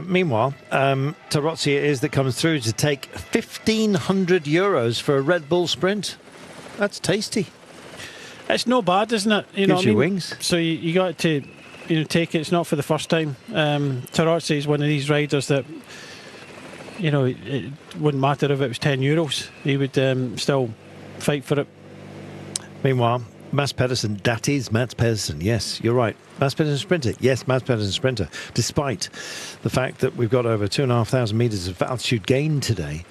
Meanwhile, Tarozzi it is that comes through to take €1,500 for a Red Bull Sprint. That's tasty. It's no bad, isn't it? Gives you wings. So you got to take it. It's not for the first time. Tarozzi is one of these riders that, it wouldn't matter if it was €10. He would still fight for it. Meanwhile, Mads Pedersen, that is Mads Pedersen. Yes, you're right. Mads Pedersen sprinter. Yes, Mads Pedersen sprinter. Despite the fact that we've got over 2,500 metres of altitude gain today.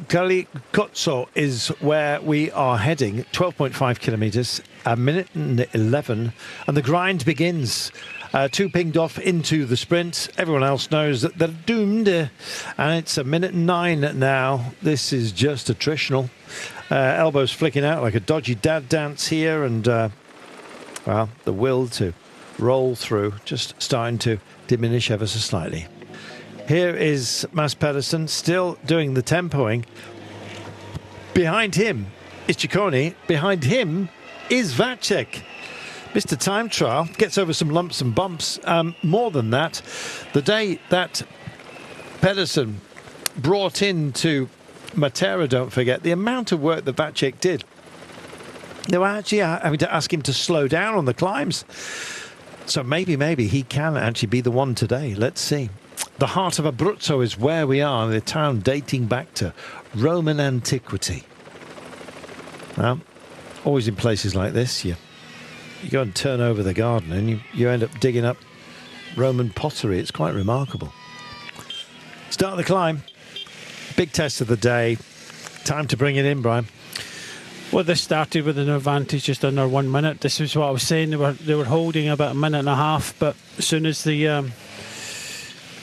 Calicozzo is where we are heading. 12.5 kilometres, a minute and 11. And the grind begins. Two pinged off into the sprint. Everyone else knows that they're doomed. And it's a minute and 9 now. This is just attritional. Elbows flicking out like a dodgy dad dance here, and well, the will to roll through just starting to diminish ever so slightly. Here is Mads Pedersen still doing the tempoing. Behind him is Ciccone. Behind him is Vacek. Mr. Time Trial gets over some lumps and bumps. More than that, the day that Pedersen brought into Matera, don't forget, the amount of work that Vacek did. They were actually having to ask him to slow down on the climbs. So maybe he can actually be the one today. Let's see. The heart of Abruzzo is where we are, the town dating back to Roman antiquity. Well, always in places like this, you go and turn over the garden and you end up digging up Roman pottery. It's quite remarkable. Start the climb. Big test of the day. Time to bring it in, Brian. Well, this started with an advantage just under 1 minute. This is what I was saying. They were holding about a minute and a half, but as soon as the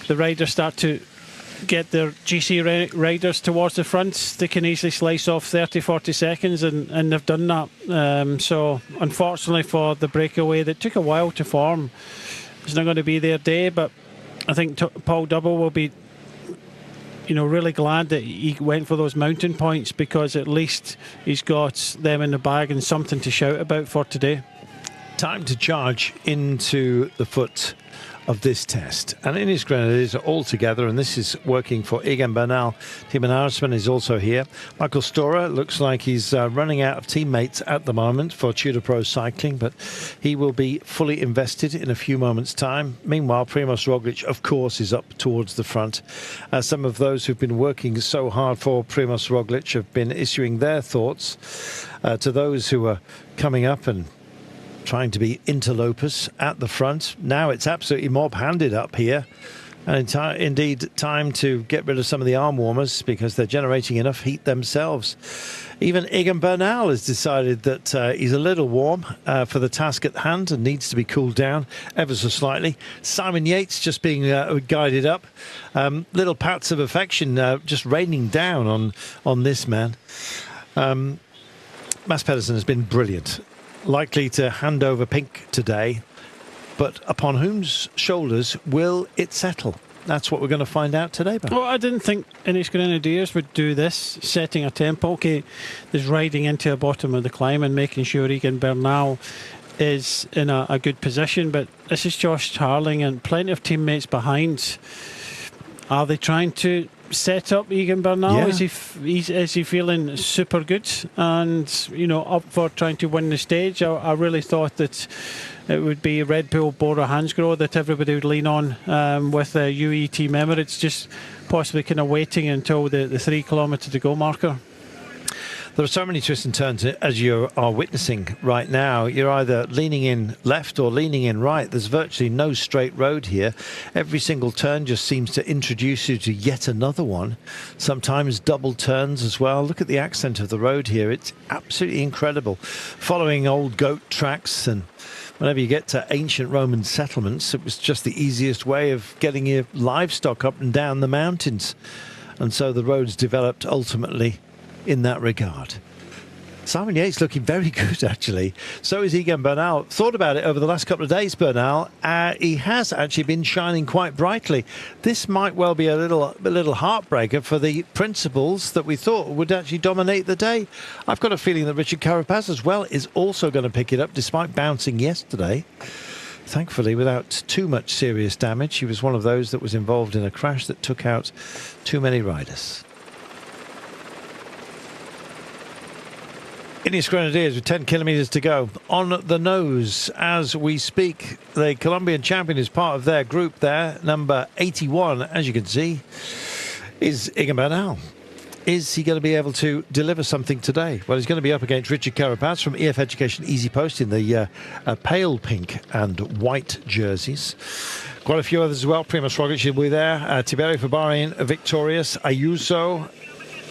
riders start to get their GC riders towards the front, they can easily slice off 30-40 seconds, and they've done that. So unfortunately for the breakaway that took a while to form, it's not going to be their day, but I think Paul Double will be really glad that he went for those mountain points, because at least he's got them in the bag and something to shout about for today. Time to charge into the foot of this test. And Ineos Grenadiers are all together, and this is working for Egan Bernal. Timo Arendsman is also here. Michael Storer looks like he's running out of teammates at the moment for Tudor Pro Cycling, but he will be fully invested in a few moments' time. Meanwhile, Primož Roglic, of course, is up towards the front. Some of those who've been working so hard for Primož Roglic have been issuing their thoughts to those who are coming up and trying to be interlopers at the front. Now it's absolutely mob-handed up here. And indeed, time to get rid of some of the arm warmers, because they're generating enough heat themselves. Even Egan Bernal has decided that he's a little warm for the task at hand and needs to be cooled down ever so slightly. Simon Yates just being guided up. Little pats of affection just raining down on this man. Mads Pedersen has been brilliant. Likely to hand over pink today, but upon whose shoulders will it settle? That's what we're going to find out today, Ben. Well, I didn't think Ineos Grenadiers would do this, setting a tempo. Okay, there's riding into the bottom of the climb and making sure Egan Bernal is in a good position, but this is Josh Tarling and plenty of teammates behind. Are they trying to set up Egan Bernal? Yeah. Is he feeling super good and up for trying to win the stage? I really thought that it would be Red Bull, Bora Hansgrohe that everybody would lean on with the UE Team Emirates, just possibly kind of waiting until the 3 kilometre to go marker. There are so many twists and turns as you are witnessing right now. You're either leaning in left or leaning in right. There's virtually no straight road here. Every single turn just seems to introduce you to yet another one. Sometimes double turns as well. Look at the accent of the road here. It's absolutely incredible. Following old goat tracks, and whenever you get to ancient Roman settlements, it was just the easiest way of getting your livestock up and down the mountains. And so the roads developed ultimately in that regard. Simon Yates looking very good, actually. So is Egan Bernal. Thought about it over the last couple of days, Bernal. He has actually been shining quite brightly. This might well be a little heartbreaker for the principles that we thought would actually dominate the day. I've got a feeling that Richard Carapaz as well is also going to pick it up, despite bouncing yesterday. thankfully without too much serious damage. She was one of those that was involved in a crash that took out too many riders. Ineos Grenadiers with 10 kilometres to go. On the nose as we speak. The Colombian champion is part of their group there. Number 81, as you can see, is Egan Bernal. Is he going to be able to deliver something today? Well, he's going to be up against Richard Carapaz from EF Education Easy Post in the pale pink and white jerseys. Quite a few others as well. Primoz Roglic will be there. Tiberi for Bahrain, victorious. Ayuso,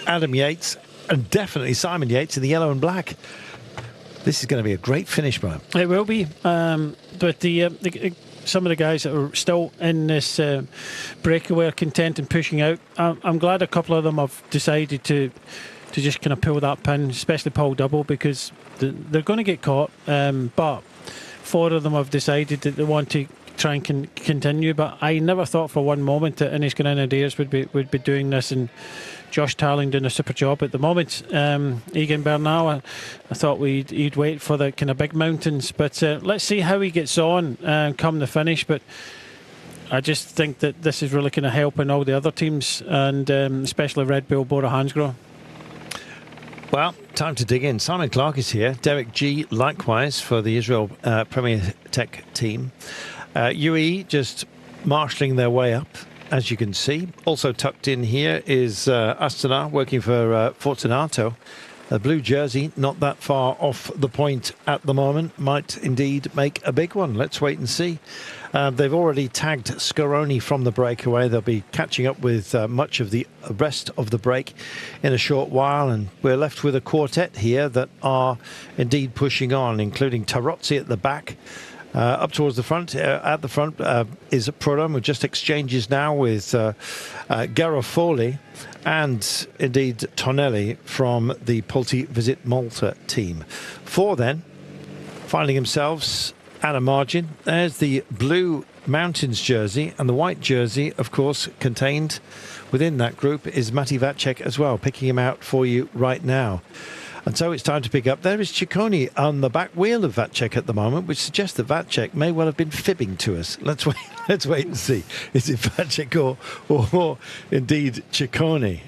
Adam Yates, and definitely Simon Yates in the yellow and black. This is going to be a great finish, Brian. It will be. But some of the guys that are still in this breakaway are content and pushing out. I'm glad a couple of them have decided to just kind of pull that pin, especially Paul Double, because they're going to get caught. But 4 of them have decided that they want to try and continue. But I never thought for one moment that Ineos Grenadiers would be doing this, and Josh Tarling doing a super job at the moment. Egan Bernal, I thought he'd wait for the kind of big mountains, but let's see how he gets on come the finish. But I just think that this is really kind of helping all the other teams, and especially Red Bull Bora Hansgrohe. Well, time to dig in. Simon Clark is here. Derek G, likewise, for the Israel Premier Tech team. UAE just marshalling their way up, as you can see. Also tucked in here is Astana, working for Fortunato. A blue jersey, not that far off the point at the moment. Might indeed make a big one. Let's wait and see. They've already tagged Scaroni from the breakaway. They'll be catching up with much of the rest of the break in a short while. And we're left with a quartet here that are indeed pushing on, including Tarozzi at the back. Up towards the front, at the front is Prodom, who just exchanges now with Garofoli and indeed Tonelli from the Polti Visit Malta team. 4 then, finding themselves at a margin. There's the blue Mountains jersey, and the white jersey, of course, contained within that group is Mati Vacek as well, picking him out for you right now. And so it's time to pick up. There is Ciccone on the back wheel of Vacek at the moment, which suggests that Vacek may well have been fibbing to us. Let's wait. Let's wait and see. Is it Vacek or indeed Ciccone?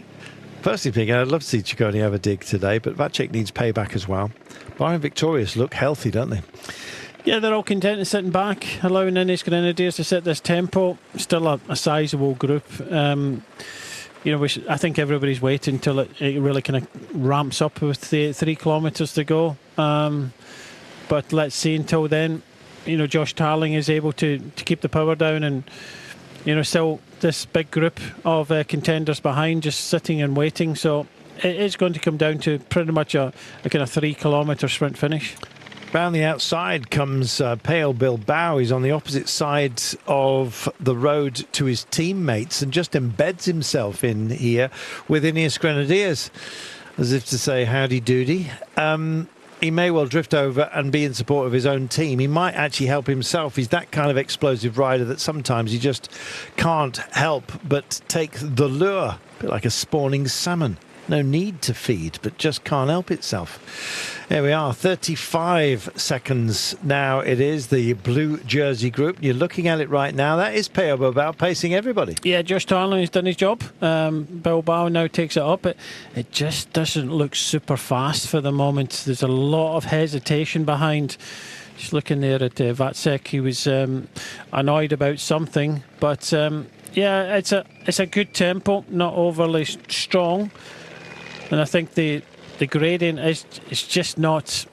Personally speaking, I'd love to see Ciccone have a dig today, but Vacek needs payback as well. Bayern Victorious look healthy, don't they? Yeah, they're all content and sitting back, allowing Ineos Grenadiers to set this tempo. Still a sizable group. I think everybody's waiting until it really kind of ramps up with the 3 kilometres to go. But let's see until then. Josh Tarling is able to keep the power down, and still this big group of contenders behind just sitting and waiting. So it is going to come down to pretty much a kind of 3 kilometre sprint finish. Round the outside comes Pale Bilbao. He's on the opposite side of the road to his teammates and just embeds himself in here with Ineos Grenadiers, as if to say howdy doody. He may well drift over and be in support of his own team. He might actually help himself. He's that kind of explosive rider that sometimes he just can't help but take the lure, a bit like a spawning salmon. No need to feed, but just can't help itself. There we are, 35 seconds now. It is the blue jersey group. You're looking at it right now. That is Peo Bilbao pacing everybody. Yeah, Josh Tarling has done his job. Bilbao now takes it up. It just doesn't look super fast for the moment. There's a lot of hesitation behind. Just looking there at Vacek, he was annoyed about something. But yeah, it's a good tempo, not overly strong. And I think the gradient is just not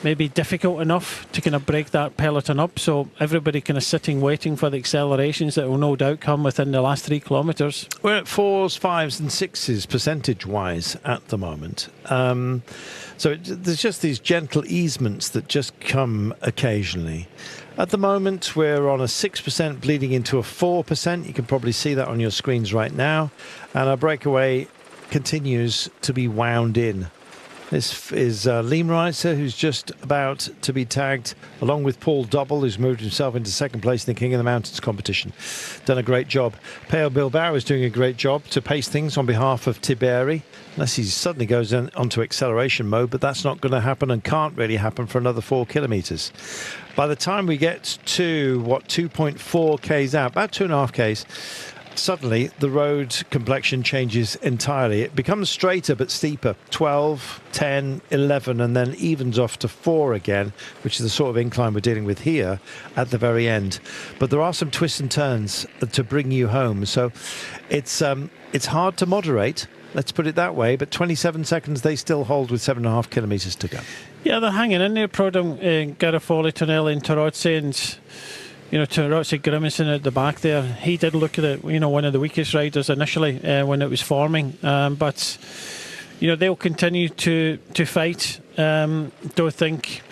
maybe difficult enough to kind of break that peloton up. So everybody kind of sitting waiting for the accelerations that will no doubt come within the last 3 kilometres. We're at 4s, 5s and 6s percentage-wise at the moment. So there's just these gentle easements that just come occasionally. At the moment, we're on a 6% bleeding into a 4%. You can probably see that on your screens right now. And our breakaway continues to be wound in This is Liam Reiser, who's just about to be tagged, along with Paul Dobble, who's moved himself into second place in the King of the Mountains competition. Done a great job. Peo Bilbao is doing a great job to pace things on behalf of Tiberi, unless he suddenly goes onto acceleration mode, but that's not going to happen and can't really happen for another 4 kilometres. By the time we get to, 2.4 Ks out, about 2.5 Ks, suddenly the road complexion changes entirely. It becomes straighter but steeper. 12, 10, 11, and then evens off to 4 again, which is the sort of incline we're dealing with here at the very end. But there are some twists and turns to bring you home. So it's hard to moderate, let's put it that way, but 27 seconds they still hold with 7.5 kilometres to go. Yeah, they're hanging in there, Prodham, Garofoli, Tonelli and Tarozzi, and Tarozzi grimacing at the back there. He did look at it, one of the weakest riders initially when it was forming. But, they'll continue to fight. Don't think,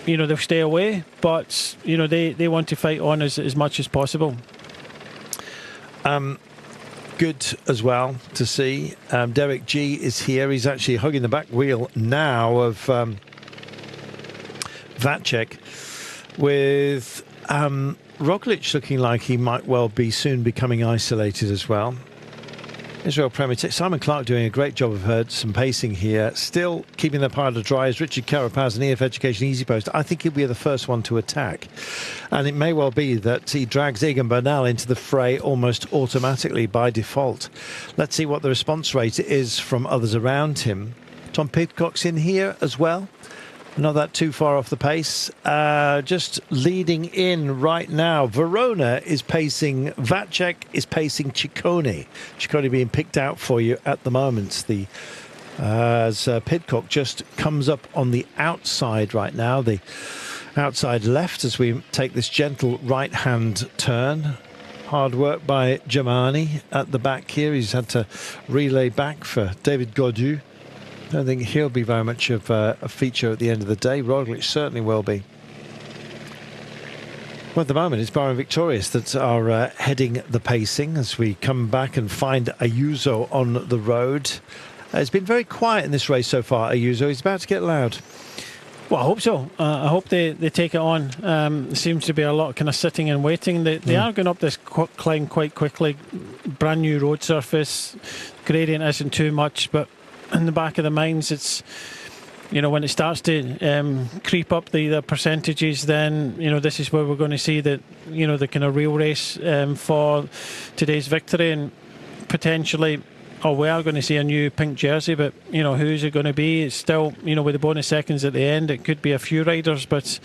they'll stay away. But, they want to fight on as much as possible. Good as well to see. Derek G is here. He's actually hugging the back wheel now of Vacek, with Roglic looking like he might well be soon becoming isolated as well. Israel Premier Tech, Simon Clark doing a great job of some pacing here. Still keeping the powder dry is Richard Carapaz and EF Education Easy Post. I think he'll be the first one to attack. And it may well be that he drags Egan Bernal into the fray almost automatically by default. Let's see what the response rate is from others around him. Tom Pidcock's in here as well. Not that too far off the pace. Just leading in right now. Verona is pacing. Vacek is pacing Ciccone. Ciccone being picked out for you at the moment. As Pidcock just comes up on the outside right now. The outside left as we take this gentle right-hand turn. Hard work by Germani at the back here. He's had to relay back for David Gaudu. I don't think he'll be very much of a feature at the end of the day. Roglic certainly will be. Well, at the moment, it's Bahrain Victorious that are heading the pacing as we come back and find Ayuso on the road. It's been very quiet in this race so far, Ayuso. He's about to get loud. Well, I hope so. I hope they take it on. There seems to be a lot of kind of sitting and waiting. They are going up this climb quite quickly. Brand new road surface. Gradient isn't too much, but in the back of the minds, it's when it starts to creep up the percentages, then this is where we're going to see that the kind of real race for today's victory, and potentially we are going to see a new pink jersey, but who's it going to be? It's still with the bonus seconds at the end, it could be a few riders, but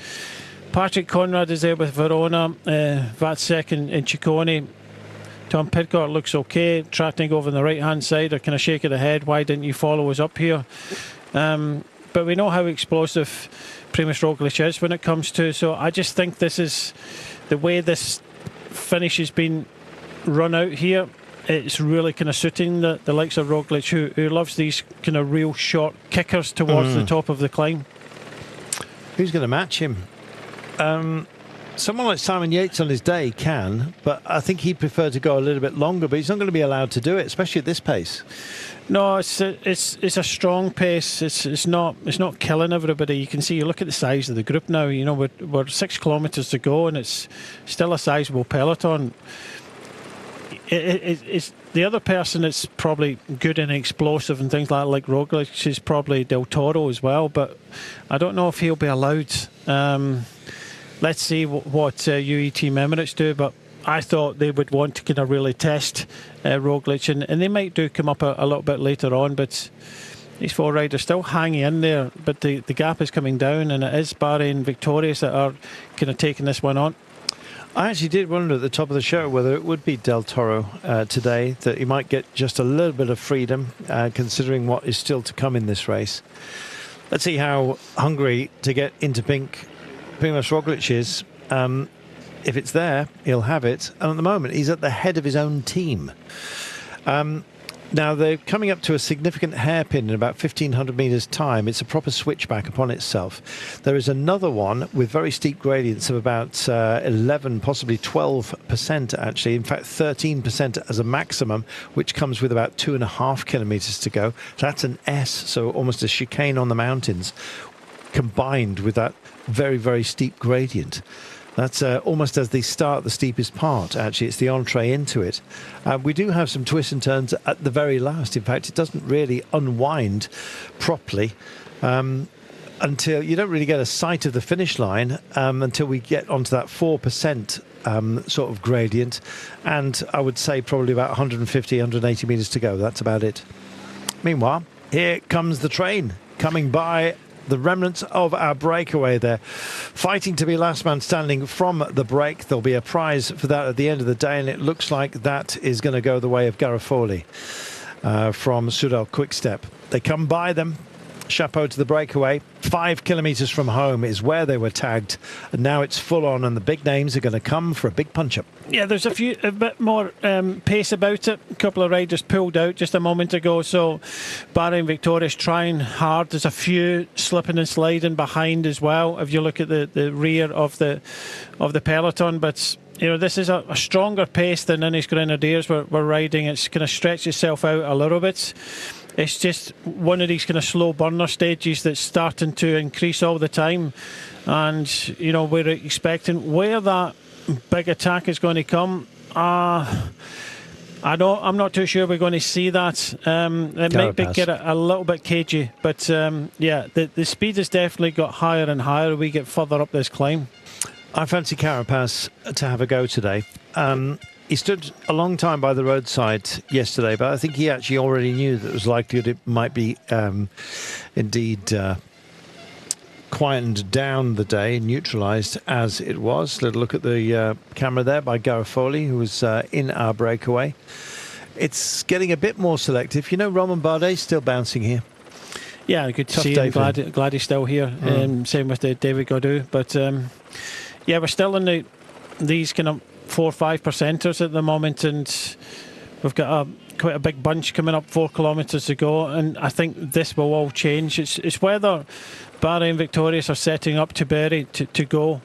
Patrick Conrad is there with Verona, Vacek and Ciccone. Tom Pidcock looks okay, tracking over on the right-hand side. I kind of shake of the head, why didn't you follow us up here? But we know how explosive Primož Roglic is when it comes to, so I just think this is the way this finish has been run out here. It's really kind of suiting the likes of Roglic, who loves these kind of real short kickers towards the top of the climb. Who's going to match him? Someone like Simon Yates on his day can, but I think he'd prefer to go a little bit longer, but he's not going to be allowed to do it, especially at this pace. No, it's a strong pace. It's not killing everybody. You can see, you look at the size of the group now, we're 6 kilometres to go and it's still a sizable peloton. It's the other person that's probably good and explosive and things like Roglic is probably Del Toro as well, but I don't know if he'll be allowed. Let's see what UAE Team Emirates do, but I thought they would want to kind of really test Roglic, and they might do come up a little bit later on, but these 4 riders still hanging in there, but the gap is coming down, and it is Bahrain Victorious that are kind of taking this one on. I actually did wonder at the top of the show whether it would be Del Toro today, that he might get just a little bit of freedom considering what is still to come in this race. Let's see how hungry to get into pink Primož Roglic is. If it's there, he'll have it. And at the moment, he's at the head of his own team. Now they're coming up to a significant hairpin in about 1,500 metres time. It's a proper switchback upon itself. There is another one with very steep gradients of about 11, possibly 12% actually. In fact, 13% as a maximum, which comes with about 2.5 kilometres to go. That's an S, so almost a chicane on the mountains, combined with that very, very steep gradient. That's almost as they start the steepest part. Actually, it's the entree into it. We do have some twists and turns at the very last. In fact, it doesn't really unwind properly until you don't really get a sight of the finish line until we get onto that 4% sort of gradient. And I would say probably about 150, 180 metres to go. That's about it. Meanwhile, here comes the train coming by. The remnants of our breakaway there, fighting to be last man standing from the break. There'll be a prize for that at the end of the day, and it looks like that is going to go the way of Garofoli from Soudal Quickstep. They come by them. Chapeau to the breakaway. 5 kilometres from home is where they were tagged, and now it's full on, and the big names are going to come for a big punch-up. Yeah, there's a bit more pace about it. A couple of riders pulled out just a moment ago, so Barry and Victoria's trying hard. There's a few slipping and sliding behind as well, if you look at the rear of the peloton, but you know, this is a stronger pace than Innis Grenadiers were riding. It's going to stretch itself out a little bit. It's just one of these kind of slow burner stages that's starting to increase all the time. And, you know, we're expecting where that big attack is going to come. I'm not too sure we're going to see that. It might get a little bit cagey. But, yeah, the speed has definitely got higher and higher as we get further up this climb. I fancy Carapaz to have a go today. He stood a long time by the roadside yesterday, but I think he actually already knew that it was likely that it might be indeed quietened down the day, neutralised as it was. Little look at the camera there by Garofoli, who was in our breakaway. It's getting a bit more selective. You know, Romain Bardet's still bouncing here. Yeah, good to see him. Glad he's still here. Same with David Gaudu. But, yeah, we're still in these kind of 4 or 5 percenters at the moment, and we've got quite a big bunch coming up 4 kilometres to go, and I think this will all change. It's whether Barry and Victorious are setting up to Berry to go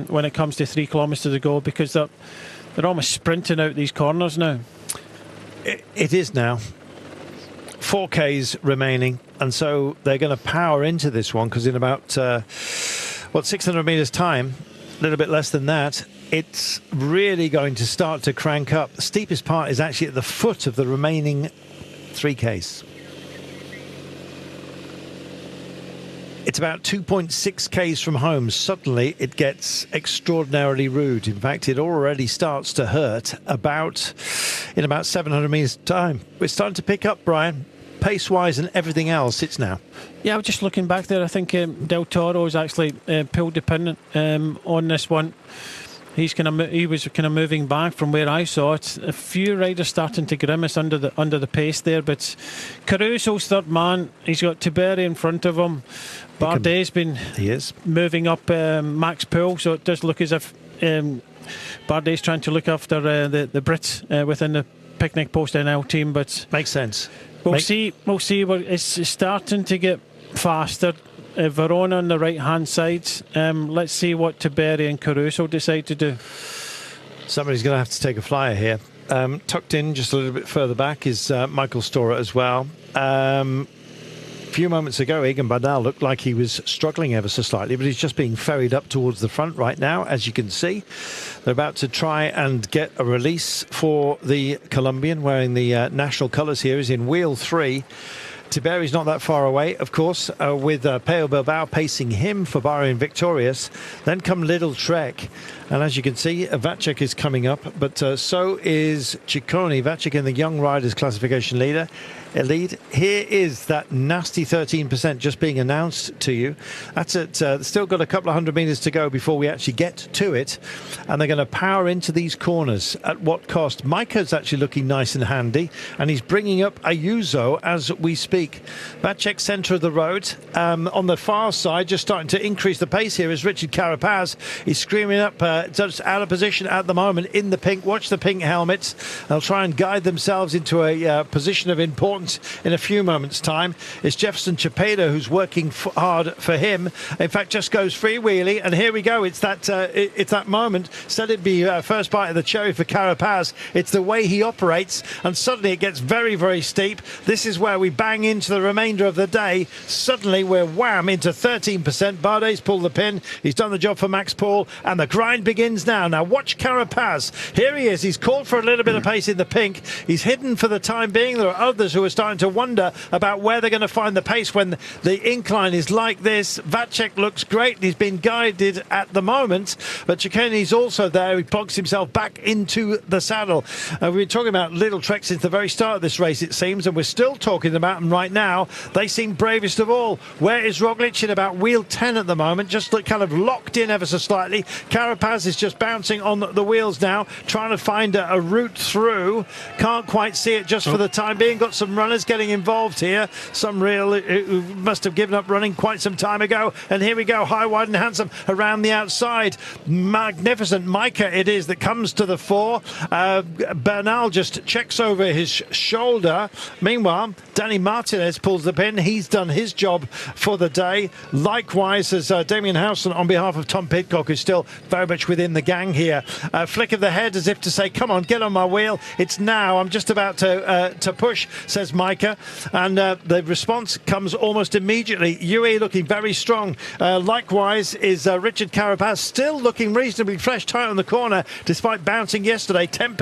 when it comes to 3 kilometres to go, because they're almost sprinting out these corners now. It is now. 4Ks remaining, and so they're going to power into this one, because in about 600 metres time, a little bit less than that, it's really going to start to crank up. The steepest part is actually at the foot of the remaining 3Ks. It's about 2.6 Ks from home. Suddenly it gets extraordinarily rude. In fact, it already starts to hurt in about 700 metres time. We're starting to pick up, Brian. Pace-wise and everything else, it's now. Yeah, I was just looking back there. I think Del Toro is actually pulled dependent on this one. He was kind of moving back from where I saw it. A few riders starting to grimace under the pace there, but Caruso's third man. He's got Tiberi in front of him. Bardet's been moving up Max Poole, so it does look as if Bardet's trying to look after the Brits within the Picnic Post NL team. But makes sense. We'll see. It's starting to get faster. Verona on the right-hand side. Let's see what Tiberi and Caruso decide to do. Somebody's going to have to take a flyer here. Tucked in just a little bit further back is Michael Storer as well. A few moments ago, Egan Bernal looked like he was struggling ever so slightly, but he's just being ferried up towards the front right now, as you can see. They're about to try and get a release for the Colombian wearing the national colours here. Is in wheel 3. Tiberi's not that far away, of course, with Peo Bilbao pacing him for Bahrain Victorious. Then come Little Trek. And as you can see, Vacek is coming up, but so is Ciccone. Vacek in the Young Riders classification lead. Here is that nasty 13% just being announced to you. That's it. Still got a couple of 100 metres to go before we actually get to it. And they're going to power into these corners. At what cost? Maika's actually looking nice and handy. And he's bringing up Ayuso as we speak. peak. Vacek centre of the road. On the far side, just starting to increase the pace here is Richard Carapaz. He's screaming up, just out of position at the moment in the pink. Watch the pink helmets. They'll try and guide themselves into a position of importance in a few moments' time. It's Jefferson Chepeda who's working hard for him. In fact, just goes freewheeling, and here we go. It's that moment. Said it'd be first bite of the cherry for Carapaz. It's the way he operates, and suddenly it gets very, very steep. This is where we bang into the remainder of the day. Suddenly we're wham into 13%. Bardet's pulled the pin. He's done the job for Max Paul, and the grind begins now. Now watch Carapaz. Here he is. He's called for a little bit of pace in the pink. He's hidden for the time being. There are others who are starting to wonder about where they're going to find the pace when the incline is like this. Vacek looks great. He's been guided at the moment, but Cicconi's also there. He plugs himself back into the saddle. We've been talking about little treks since the very start of this race, it seems, and we're still talking about them right now. They seem bravest of all. Where is Roglic? In about wheel 10 at the moment, just kind of locked in ever so slightly. Carapaz is just bouncing on the wheels now, trying to find a route through. Can't quite see it just for the time being. Got some runners getting involved here. Some who must have given up running quite some time ago. And here we go, high, wide and handsome around the outside. Magnificent Micah it is that comes to the fore. Bernal just checks over his shoulder. Meanwhile, Danny Martinez pulls the pin. He's done his job for the day. Likewise as Damien Howson on behalf of Tom Pidcock, who's still very much within the gang here. Flick of the head as if to say, come on, get on my wheel. It's now. I'm just about to push, says Micah. And the response comes almost immediately. UE looking very strong. Likewise is Richard Carapaz, still looking reasonably fresh, tight on the corner, despite bouncing yesterday. 10%,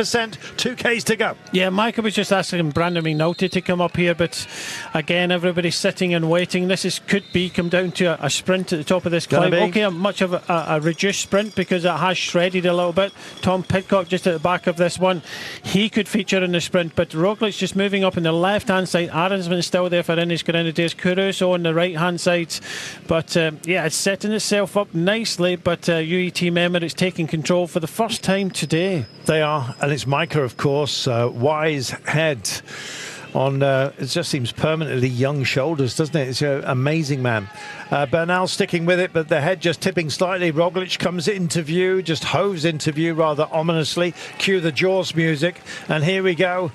2Ks to go. Yeah, Micah was just asking Brandon McNulty to come up here, but again, everybody's sitting and waiting. This could come down to a sprint at the top of this climb. Okay, much of a reduced sprint because it has shredded a little bit. Tom Pidcock just at the back of this one. He could feature in the sprint, but Roglic just moving up on the left-hand side. Aronsman still there for Ineos Grenadiers. Caruso on the right-hand side. But yeah, it's setting itself up nicely, but UE team Emirates taking control for the first time today. They are, and it's Micah, of course. Wise head on, it just seems permanently young shoulders, doesn't it? It's an amazing man. Bernal sticking with it, but the head just tipping slightly. Roglic comes into view, just hoves into view rather ominously. Cue the Jaws music, and here we go.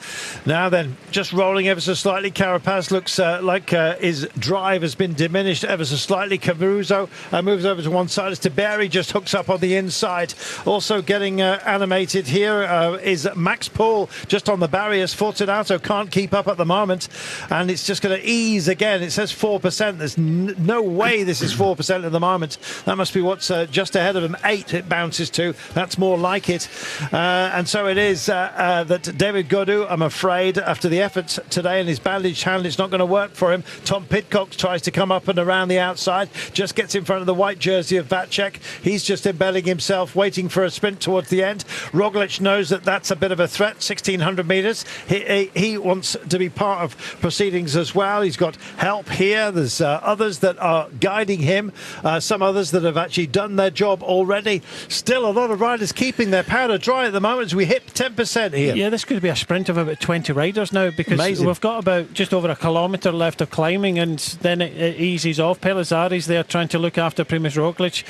Now then, just rolling ever so slightly. Carapaz looks like his drive has been diminished ever so slightly. Caruso moves over to one side as Tiberi just hooks up on the inside. Also getting animated here is Max Paul just on the barriers. Fortunato can't keep up at the moment, and it's just going to ease again. It says 4%. There's no way this is 4% at the moment. That must be what's just ahead of him. 8 it bounces to. That's more like it. And so it is that David Gaudu, I'm afraid, after the efforts today and his bandaged hand, it's not going to work for him. Tom Pidcock tries to come up and around the outside, just gets in front of the white jersey of Vacek. He's just embedding himself, waiting for a sprint towards the end. Roglic knows that that's a bit of a threat, 1,600 metres. He wants to be part of proceedings as well. He's got help here. There's others that are guiding him, some others that have actually done their job already. Still a lot of riders keeping their powder dry at the moment as we hit 10% here. Yeah, this could be a sprint of about 20 riders now, because Amazing. We've got about just over a kilometre left of climbing, and then it eases off. Pellizzari's there trying to look after Primož Roglic.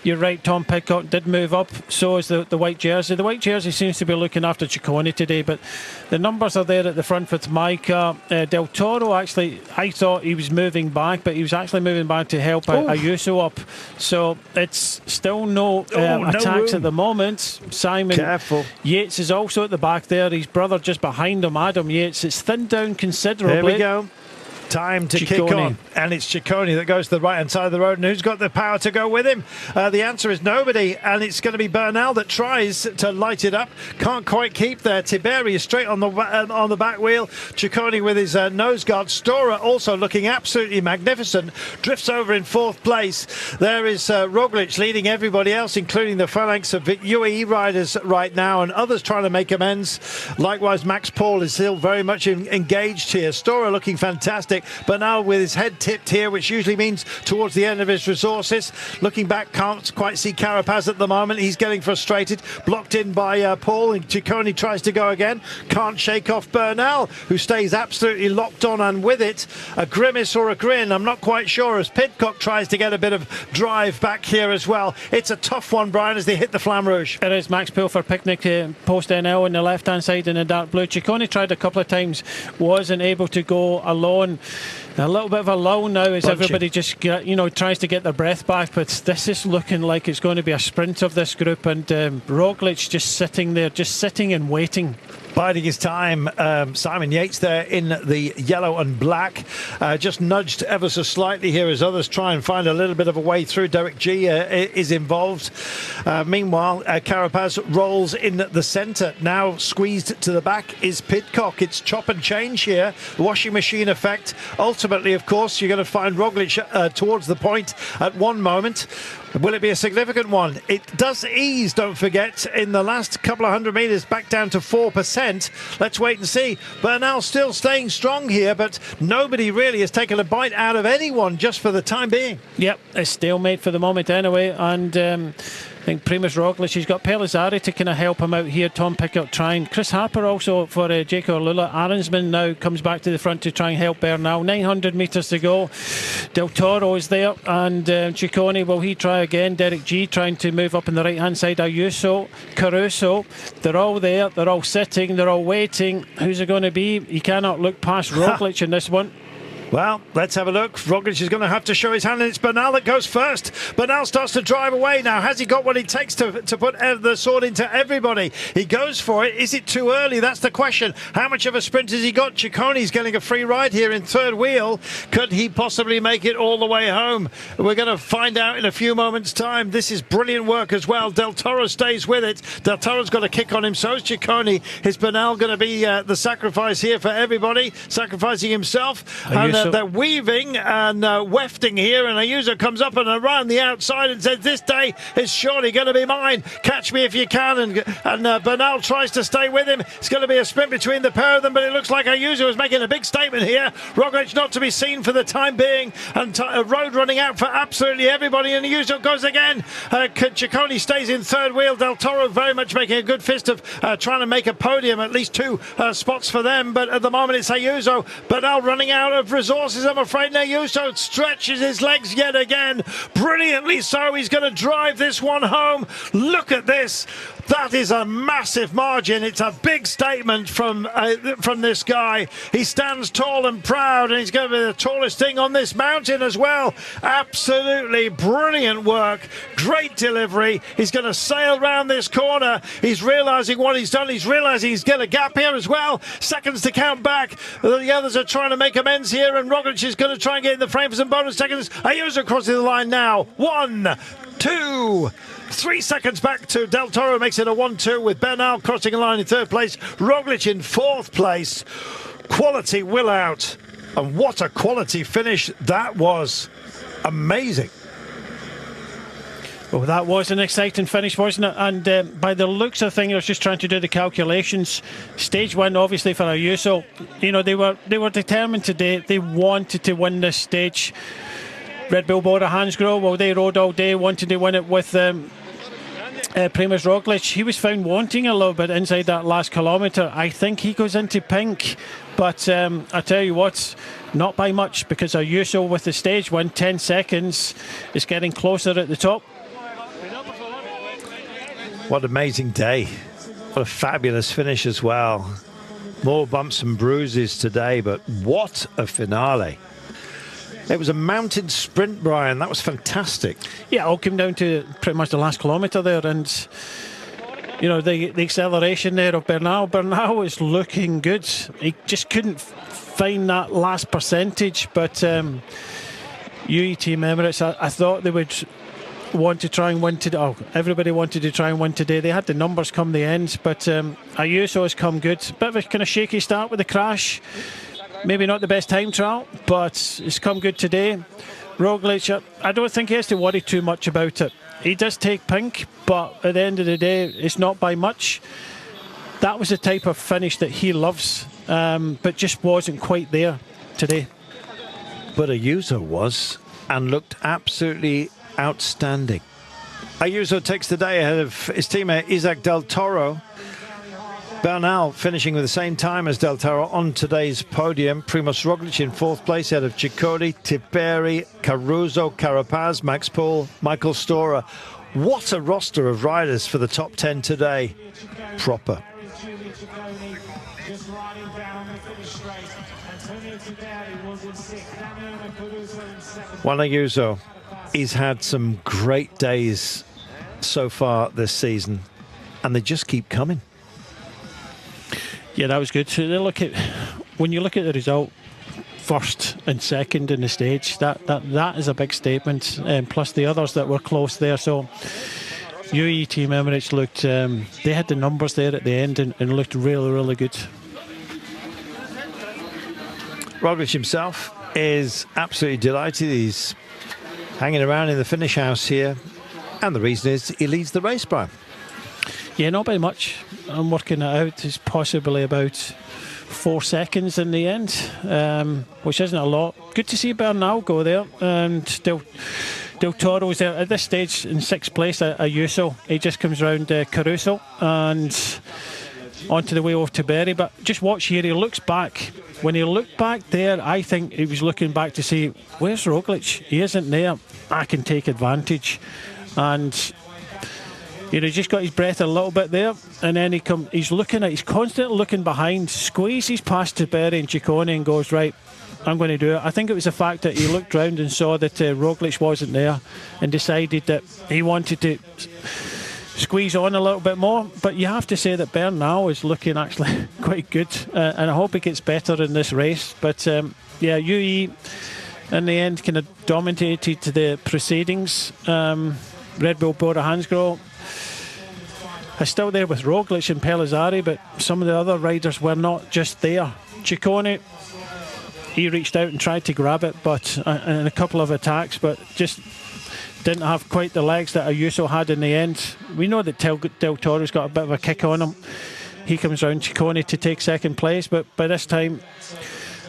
You're right, Tom Pidcock did move up, so is the white jersey. The white jersey seems to be looking after Ciccone today, but the numbers are there at the front for Micah. Del Toro, actually, I thought he was moving back, but he was actually moving back to help Ayuso up. So it's still no attacks at the moment. Simon Yates is also at the back there. His brother just behind him, Adam Yates. It's thinned down considerably. There we go. Time to kick on, and it's Ciccone that goes to the right hand side of the road, and who's got the power to go with him? The answer is nobody, and it's going to be Bernal that tries to light it up. Can't quite keep there. Tiberi is straight on the back wheel. Ciccone with his nose guard. Stora also looking absolutely magnificent, drifts over in 4th place. There is Roglic leading everybody else, including the phalanx of UAE riders right now, and others trying to make amends. Likewise, Max Paul is still very much engaged here. Stora looking fantastic. fantastic. Bernal with his head tipped here, which usually means towards the end of his resources. Looking back, can't quite see Carapaz at the moment. He's getting frustrated. Blocked in by Paul, and Ciccone tries to go again. Can't shake off Bernal, who stays absolutely locked on and with it. A grimace or a grin, I'm not quite sure, as Pidcock tries to get a bit of drive back here as well. It's a tough one, Brian, as they hit the Flamme Rouge. It is. Max Poole for Picnic, post NL on the left-hand side in the dark blue. Ciccone tried a couple of times, wasn't able to go alone. A little bit of a lull now as everybody just tries to get their breath back, but this is looking like it's going to be a sprint of this group, and Roglic just sitting there, just sitting and waiting. Biding his time. Simon Yates there in the yellow and black, just nudged ever so slightly here as others try and find a little bit of a way through. Derek G is involved. Meanwhile, Carapaz rolls in the centre. Now squeezed to the back is Pidcock. It's chop and change here. Washing machine effect. Ultimately, of course, you're going to find Roglic towards the point at one moment. Will it be a significant one? It does ease, don't forget, in the last couple of hundred metres back down to 4%. Let's wait and see. Bernal still staying strong here, but nobody really has taken a bite out of anyone just for the time being. Yep, a stalemate for the moment anyway, and I think Primož Roglic, he's got Pellizzari to kind of help him out here. Tom Pickett trying. Chris Harper also for Jacob Lula. Arensman now comes back to the front to try and help Bernal. 900 metres to go. Del Toro is there, and Ciccone, will he try again? Derek G trying to move up on the right hand side. Ayuso, Caruso, they're all there, they're all sitting, they're all waiting. Who's it going to be? You cannot look past Roglic in this one. Well, let's have a look. Roglic is going to have to show his hand, and it's Bernal that goes first. Bernal starts to drive away now. Has he got what it takes to put the sword into everybody? He goes for it. Is it too early? That's the question. How much of a sprint has he got? Ciccone's getting a free ride here in third wheel. Could he possibly make it all the way home? We're going to find out in a few moments' time. This is brilliant work as well. Del Toro stays with it. Del Toro's got a kick on him. So is Ciccone. Is Bernal going to be the sacrifice here for everybody? Sacrificing himself. They're weaving and wefting here, and Ayuso comes up and around the outside and says, this day is surely going to be mine. Catch me if you can. And Bernal tries to stay with him. It's going to be a sprint between the pair of them, but it looks like Ayuso is making a big statement here. Roglic not to be seen for the time being, and a road running out for absolutely everybody, and Ayuso goes again. Ciccone stays in third wheel. Del Toro very much making a good fist of trying to make a podium, at least two spots for them, but at the moment it's Ayuso. Bernal running out of resources, I'm afraid. Ayuso stretches his legs yet again, brilliantly so. He's going to drive this one home. Look at this. That is a massive margin. It's a big statement from this guy. He stands tall and proud, and he's going to be the tallest thing on this mountain as well. Absolutely brilliant work. Great delivery. He's going to sail round this corner. He's realising what he's done. He's realising he's got a gap here as well. Seconds to count back. The others are trying to make amends here, and Roglic is going to try and get in the frame for some bonus seconds. Ayuso crossing the line now. 1, 2, 3 seconds back to Del Toro, makes it a 1-2 with Bernal crossing a line in third place. Roglic in fourth place. Quality will out. And what a quality finish that was. Amazing. Oh, that was an exciting finish, wasn't it? And by the looks of things, I was just trying to do the calculations. Stage one, obviously, for Ayuso. You know, they were determined today. They wanted to win this stage. Red Bull Bora Hansgrohe, well, they rode all day, wanted to win it with Primož Roglic. He was found wanting a little bit inside that last kilometre. I think he goes into pink, but I tell you what, not by much, because Ayuso with the stage win, 10 seconds, is getting closer at the top. What an amazing day. What a fabulous finish as well. More bumps and bruises today, but what a finale. It was a mountain sprint, Brian. That was fantastic. Yeah, it all came down to pretty much the last kilometre there, and you know, the acceleration there of Bernal. Bernal is looking good. He just couldn't find that last percentage, but UAE Team Emirates, I thought they would want to try and win today. Oh, everybody wanted to try and win today. They had the numbers come the end, but Ayuso has come good. Bit of a kind of shaky start with the crash. Maybe not the best time trial, but it's come good today. Roglic, I don't think he has to worry too much about it. He does take pink, but at the end of the day, it's not by much. That was the type of finish that he loves, but just wasn't quite there today. but Ayuso was, and looked absolutely outstanding. Ayuso takes the day ahead of his teammate Isaac Del Toro. Bernal finishing with the same time as Del Toro on today's podium. Primoz Roglic in fourth place ahead of Ciccone, Tiperi, Caruso, Carapaz, Max Paul, Michael Storer. What a roster of riders for the top 10 today. Proper. Juan Ayuso, he's had some great days so far this season, and they just keep coming. Yeah, that was good. So when you look at the result, first and second in the stage, that is a big statement. Plus the others that were close there. So UAE Team Emirates looked, they had the numbers there at the end and looked really, really good. Roglic himself is absolutely delighted. He's hanging around in the finish house here, and the reason is he leads the race, Brian. Yeah, not by much. I'm working it out. It's possibly about 4 seconds in the end, which isn't a lot. Good to see Bernal go there, and Del Toro's there at this stage in sixth place. Ayuso, he just comes round Caruso and onto the wheel of Tiberi. But just watch here, he looks back. When he looked back there, I think he was looking back to see, where's Roglic? He isn't there. I can take advantage. And he's just got his breath a little bit there, and then he's constantly looking behind, squeezes past Tiberi and Ciccone and goes, right, I'm going to do it. I think it was the fact that he looked round and saw that Roglic wasn't there and decided that he wanted to squeeze on a little bit more. But you have to say that Bernal is looking actually quite good, and I hope he gets better in this race. But yeah, UAE in the end kind of dominated the proceedings. Red Bull Bora Hansgrohe is still there with Roglic and Pellizzari, but some of the other riders were not just there. Ciccone, he reached out and tried to grab it, but in a couple of attacks, but just didn't have quite the legs that Ayuso had in the end. We know that Del Toro's got a bit of a kick on him. He comes round Ciccone to take second place, but by this time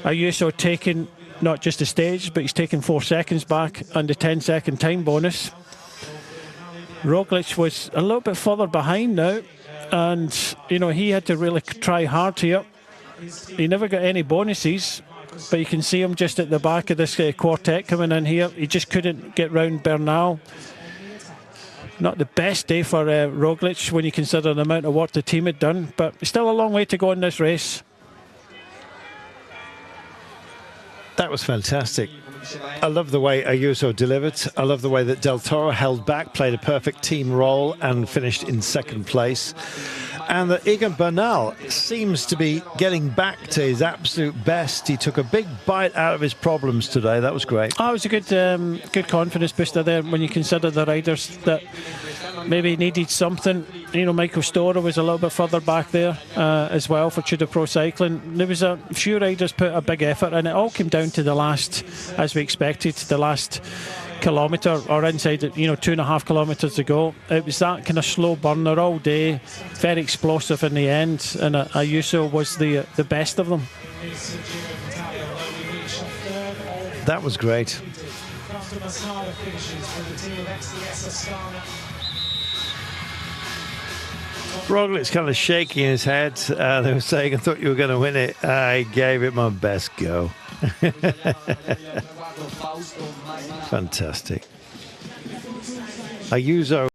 Ayuso taking not just the stage, but he's taken 4 seconds back and the 10-second time bonus. Roglic was a little bit further behind now, and he had to really try hard here. He never got any bonuses, but you can see him just at the back of this quartet coming in here. He just couldn't get round Bernal. Not the best day for Roglic when you consider the amount of work the team had done, but still a long way to go in this race. That was fantastic. I love the way Ayuso delivered. I love the way that Del Toro held back, played a perfect team role and finished in second place. And that Egan Bernal seems to be getting back to his absolute best. He took a big bite out of his problems today. That was great. Oh, it was a good confidence booster there when you consider the riders that maybe needed something. Michael Storer was a little bit further back there as well for Tudor Pro Cycling. There was a few riders put a big effort, and it all came down to the last, as we expected, the last kilometre or inside 2.5 kilometres to go. It was that kind of slow burner all day, very explosive in the end, and Ayuso was the best of them. That was great. Roglic's kind of shaking his head. They were saying, I thought you were going to win it. I gave it my best go. Fantastic. Ayuso